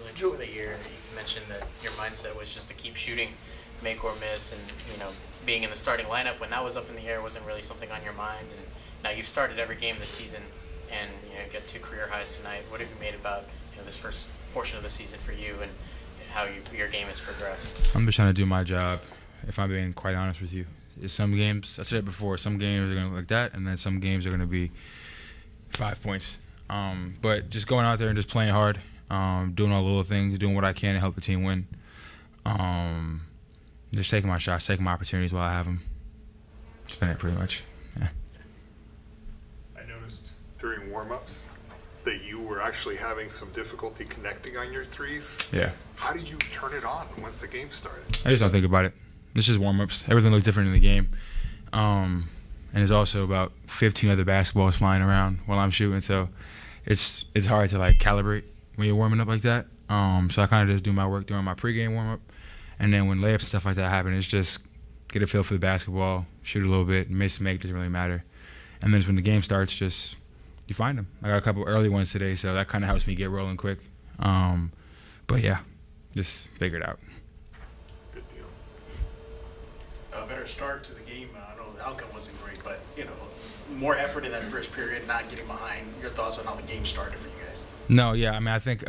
Mitch, for the year. You mentioned that your mindset was just to keep shooting, make or miss, and being in the starting lineup when that was up in the air wasn't really something on your mind. And now you've started every game this season, and get 2 career highs tonight. What have you made about this first portion of the season for you and how your game has progressed? I'm just trying to do my job, if I'm being quite honest with you. Some games, I said it before, some games are going to look like that, and then some games are going to be 5 points. But just going out there and just playing hard, doing all the little things, doing what I can to help the team win. Just taking my shots, taking my opportunities while I have them. That's been it pretty much. Yeah. I noticed during warm-ups that you were actually having some difficulty connecting on your threes. Yeah. How do you turn it on once the game started? I just don't think about it. This is warm-ups. Everything looks different in the game. And there's also about 15 other basketballs flying around while I'm shooting, so it's hard to calibrate when you're warming up like that. So I kind of just do my work during my pregame warm-up, and then when layups and stuff like that happen, it's just get a feel for the basketball, shoot a little bit, miss, make, doesn't really matter. And then when the game starts, just you find them. I got a couple early ones today, so that kind of helps me get rolling quick. But yeah, just figure it out. Good deal. A better start to the game. I know the outcome wasn't great, but more effort in that first period, not getting behind. Your thoughts on how the game started for you guys? No, yeah, I mean, I think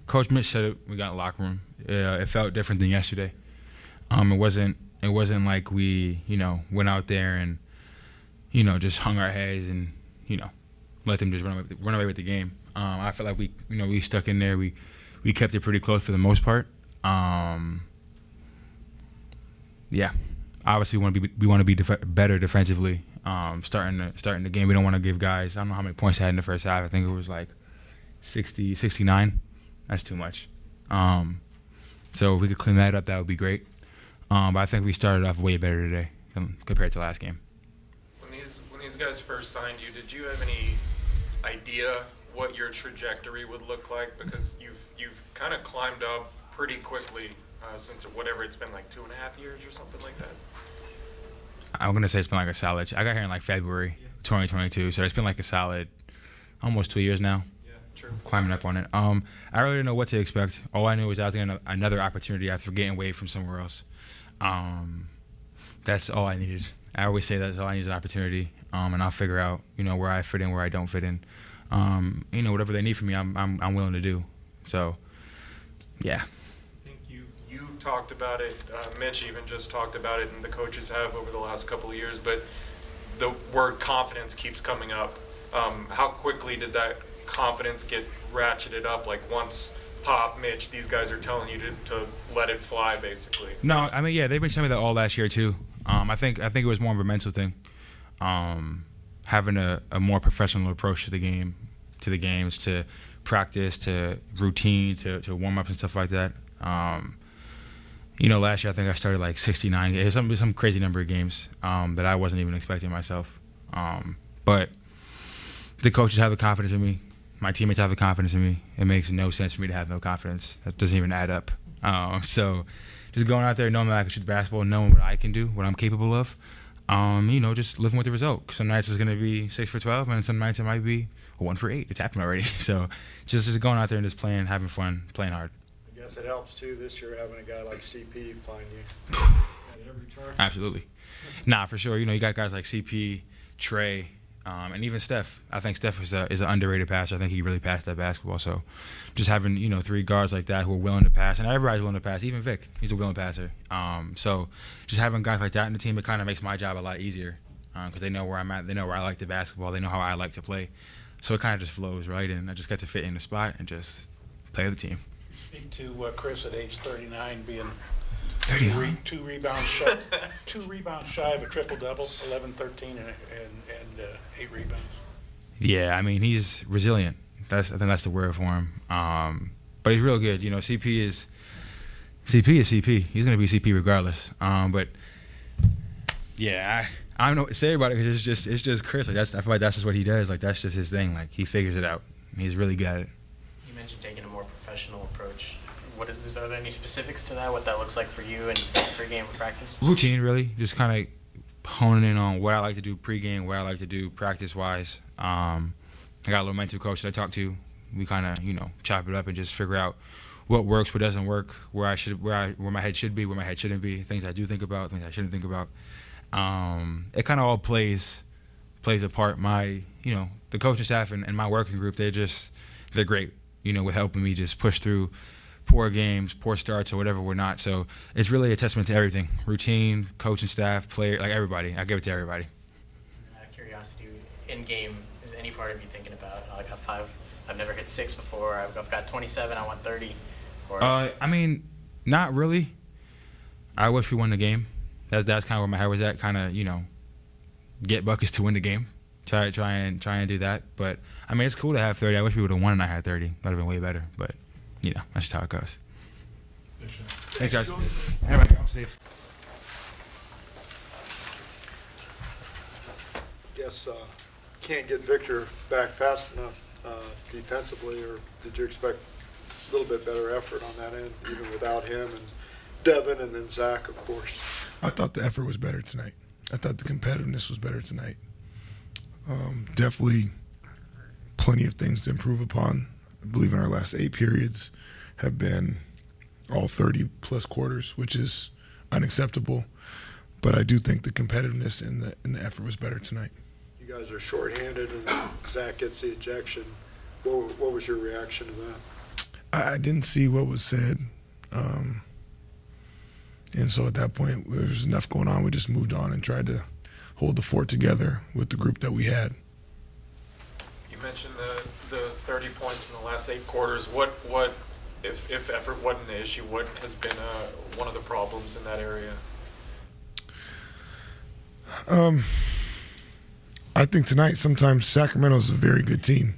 Coach Mitch said it. We got in the locker room. It felt different than yesterday. It wasn't like we went out there and just hung our heads and let them just run away with the game. I felt like we stuck in there. We kept it pretty close for the most part. Yeah, obviously we want to be better defensively. Starting the game, we don't want to give guys. I don't know how many points I had in the first half. I think it was like 60, 69. That's too much. So if we could clean that up, that would be great. But I think we started off way better today compared to last game. When these guys first signed you, did you have any idea what your trajectory would look like? Because you've kind of climbed up pretty quickly since whatever it's been, like 2.5 years or something like that. I'm gonna say it's been like a solid. I got here in like February 2022, so it's been like a solid almost 2 years now. Yeah, true. Climbing up on it. I really didn't know what to expect. All I knew was I was getting another opportunity after getting away from somewhere else. That's all I needed. I always say that's all I need is an opportunity, and I'll figure out where I fit in, where I don't fit in. Whatever they need from me, I'm willing to do. So, yeah. I think you talked about it. Mitch even just talked about it, and the coaches have over the last couple of years. But the word confidence keeps coming up. How quickly did that confidence get ratcheted up? Like once Pop, Mitch, these guys are telling you to let it fly, basically. No, I mean, yeah, they've been telling me that all last year too. I think it was more of a mental thing. Having a more professional approach to the game, to the games, to practice, to routine, to warm ups and stuff like that. Last year I think I started like 69 games, some crazy number of games that I wasn't even expecting myself. But the coaches have the confidence in me. My teammates have the confidence in me. It makes no sense for me to have no confidence. That doesn't even add up. So just going out there knowing that I can shoot the basketball, knowing what I can do, what I'm capable of, just living with the result. Some nights it's going to be 6 for 12, and some nights it might be 1 for 8. It's happened already. So just going out there and just playing, having fun, playing hard. I guess it helps, too, this year having a guy like CP find you at every turn. Absolutely. Nah, for sure. You got guys like CP, Trey, and even Steph. I think Steph is an underrated passer. I think he really passed that basketball. So just having, 3 guards like that who are willing to pass, and everybody's willing to pass, even Vic, he's a willing passer. So just having guys like that in the team, it kind of makes my job a lot easier because they know where I'm at. They know where I like the basketball. They know how I like to play. So it kind of just flows, right? And I just got to fit in the spot and just play with the team. Speak to Chris at age 39 being 39. two rebounds shy of a triple-double, 11, 13, and 8 rebounds. Yeah, I mean, he's resilient. I think that's the word for him. But he's real good. CP is CP. He's going to be CP regardless. But, yeah, I don't know what to say about it because it's just Chris. I feel like that's just what he does. Like, that's just his thing. Like, he figures it out. He's really good at it. You mentioned taking a more professional approach. Are there any specifics to that, what that looks like for you and pregame practice? Routine, really. Just kind of honing in on what I like to do pregame, what I like to do practice-wise. I got a little mental coach that I talk to. We kind of, chop it up and just figure out what works, what doesn't work, where my head should be, where my head shouldn't be, things I do think about, things I shouldn't think about. It kind of all plays a part. The coaching staff and my working group, they're great, with helping me just push through poor games, poor starts, or whatever we're not. So it's really a testament to everything: routine, coaching staff, player, like everybody. I give it to everybody. Out of curiosity, in game, is any part of you thinking about, I got 5, I've never hit 6 before, I've got 27, I want 30? Or Not really. I wish we won the game. That's kind of where my head was at. Kind of, get buckets to win the game. Try and do that. But it's cool to have 30. I wish we would have won and I had 30. That'd have been way better. But that's just how it goes. Thanks, guys. Everybody, I'm safe. Guess can't get Victor back fast enough defensively, or did you expect a little bit better effort on that end, even without him and Devin and then Zach, of course? I thought the effort was better tonight. I thought the competitiveness was better tonight. Definitely plenty of things to improve upon. I believe in our last 8 periods have been all 30-plus quarters, which is unacceptable. But I do think the competitiveness and the effort was better tonight. You guys are shorthanded and Zach gets the ejection. What was your reaction to that? I didn't see what was said. And so at that point, there was enough going on. We just moved on and tried to hold the fort together with the group that we had. You mentioned the 30 points in the last 8 quarters. What if effort wasn't the issue, what has been one of the problems in that area? I think tonight, sometimes Sacramento's a very good team.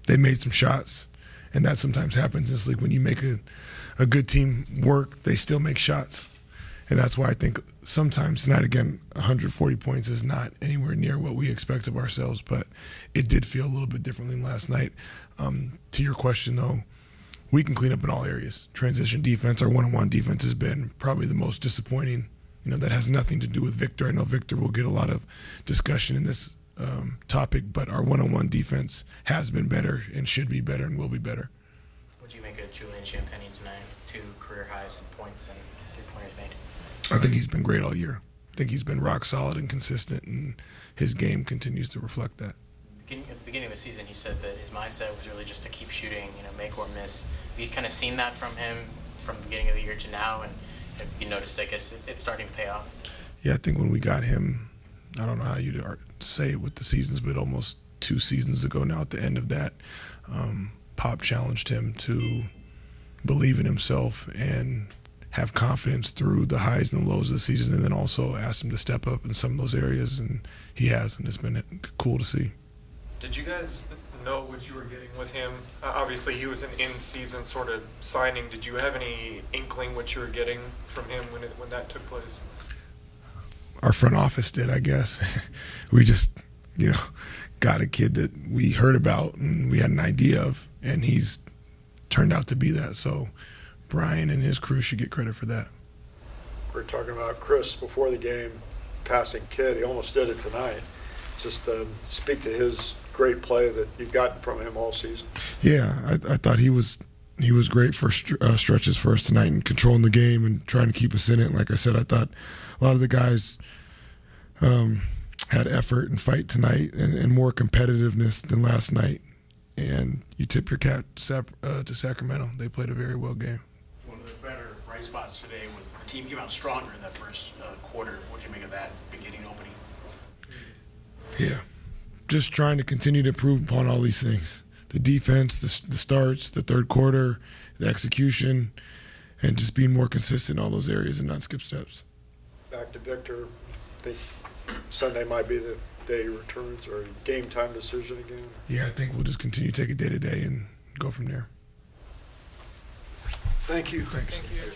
They made some shots, and that sometimes happens in this league. When you make a good team work, they still make shots. And that's why I think sometimes tonight, again, 140 points is not anywhere near what we expect of ourselves, but it did feel a little bit differently than last night. To your question, though, we can clean up in all areas. Transition defense, our one-on-one defense has been probably the most disappointing. That has nothing to do with Victor. I know Victor will get a lot of discussion in this topic, but our one-on-one defense has been better and should be better and will be better. What do you make of Julian Champagnie tonight? 2 career highs in points and 3-pointers made. I think he's been great all year. I think he's been rock solid and consistent, and his game continues to reflect that. At the beginning of the season, he said that his mindset was really just to keep shooting, make or miss. Have you kind of seen that from him from the beginning of the year to now, and have you noticed, I guess, it's starting to pay off? Yeah, I think when we got him, I don't know how you'd say it with the seasons, but almost 2 seasons ago now at the end of that, Pop challenged him to believe in himself and have confidence through the highs and the lows of the season, and then also asked him to step up in some of those areas, and he has, and it's been cool to see. Did you guys know what you were getting with him? Obviously, he was an in-season sort of signing. Did you have any inkling what you were getting from him when that took place? Our front office did, I guess. We just, got a kid that we heard about and we had an idea of, and he's turned out to be that. So Brian and his crew should get credit for that. We were talking about Chris before the game, passing kid. He almost did it tonight. Just speak to his great play that you've gotten from him all season. Yeah, I thought he was great for stretches for us tonight and controlling the game and trying to keep us in it. Like I said, I thought a lot of the guys had effort and fight tonight and more competitiveness than last night. And you tip your cap to Sacramento. They played a very well game. One of the better bright spots today was the team came out stronger in that first quarter. What do you make of that beginning opening? Yeah, just trying to continue to improve upon all these things. The defense, the starts, the third quarter, the execution, and just being more consistent in all those areas and not skip steps. Back to Victor, I think Sunday might be the day he returns, or game time decision again. Yeah, I think we'll just continue to take it day to day and go from there. Thank you. Thanks. Thank you.